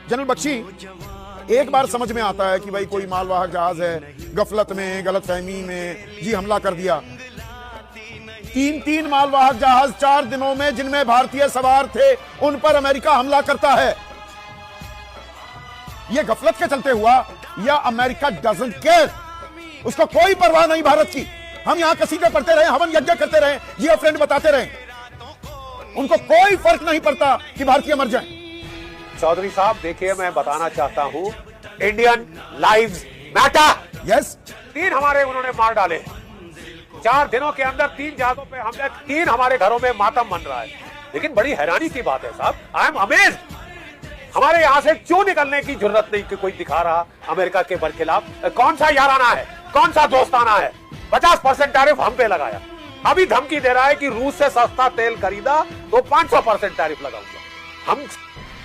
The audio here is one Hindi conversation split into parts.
जनरल बख्शी, एक बार समझ में आता है कि भाई कोई मालवाहक जहाज है, गफलत में, गलतफहमी में जी हमला कर दिया। 3 मालवाहक जहाज 4 दिनों में जिनमें भारतीय सवार थे उन पर अमेरिका हमला करता है। यह गफलत के चलते हुआ या अमेरिका डजंट केयर? उसको कोई परवाह नहीं भारत की। हम यहां कसीदे पढ़ते रहे, हवन यज्ञ करते रहे, जियो फ्रेंड बताते रहे, उनको कोई फर्क नहीं पड़ता कि भारतीय मर जाएं। चौधरी साहब देखिए, मैं बताना चाहता हूं, इंडियन लाइव्स मैटर। यस, 3 हमारे उन्होंने मार डाले। 4 दिनों के अंदर 3 जहाजों पे हमले, 3 हमारे घरों में मातम बन रहा है। लेकिन बड़ी हैरानी की बात है साहब, आई एम अमेज्ड, हमारे यहां से क्यों निकलने की जरूरत नहीं कि कोई दिखा रहा अमेरिका के बरखिलाफ। कौन सा याराना है, कौन सा दोस्ताना है? 50% टैरिफ हम पे लगाया, अभी धमकी दे रहा है कि रूस से सस्ता तेल खरीदा तो 500% टैरिफ लगाऊंगा। हम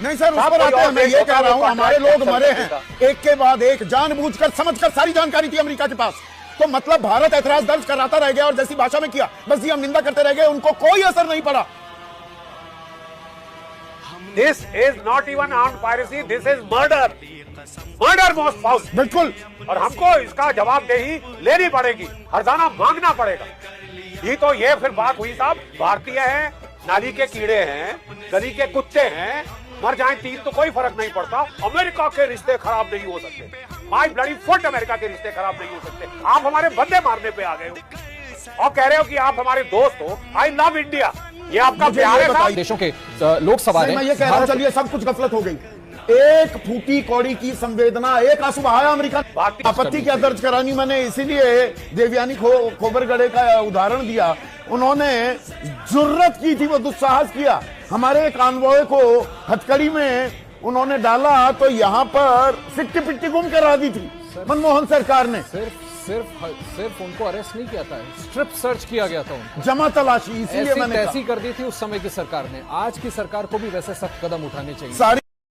नहीं सर, उस पर आते हैं। मैं ये कह रहा हूं, हमारे लोग मरे हैं एक के बाद एक, जानबूझकर समझकर, सारी जानकारी थी अमेरिका के पास। तो मतलब भारत ऐतराज दर्ज कराता रह गया और जैसी भाषा में किया बस जी हम निंदा करते रह गए, उनको कोई असर नहीं पड़ा। This is not even armed piracy, this is murder. Murder most foul. बिल्कुल, और हमको इसका जवाबदेही लेनी पड़ेगी, हर्जाना मांगना पड़ेगा। ये तो ये फिर बात हुई साहब, भारतीय हैं, नाली के कीड़े हैं, गली के कुत्ते हैं, मर जाएं 3 तो कोई फर्क नहीं पड़ता। अमेरिका के रिश्ते खराब नहीं हो सकते। माय ब्लडी फुट अमेरिका के रिश्ते खराब नहीं हो सकते। आप हमारे बंदे मारने पे आ गए हो और कह रहे हो कि आप हमारे दोस्त हो। आई लव इंडिया, ये आपका प्यार है साहब। देशों के लोग सवाल हैं। मैं ये कह रहा हूं, चलिए सब कुछ गफलत हो गई। एक फूटी कौड़ी की संवेदना, एक आंसू बहाया अमेरिका। आपत्ति क्या दर्ज करानी मैंने इसीलिए देवयानी खोबरगढ़े का उदाहरण दिया। उन्होंने जुर्रत की थी, वो दुस्साहस किया, हमारे एक कानवॉय को हथकड़ी में उन्होंने डाला तो यहां पर सिट्टी पिट्टी गुम करा दी थी मनमोहन सरकार ने। सिर्फ उनको अरेस्ट नहीं किया था, स्ट्रिप सर्च किया गया था उनको, जमा तलाशी, इसीलिए मैंने ऐसी कर दी थी उस समय की सरकार ने। आज की सरकार को भी वैसे सख्त कदम उठाने चाहिए। सारी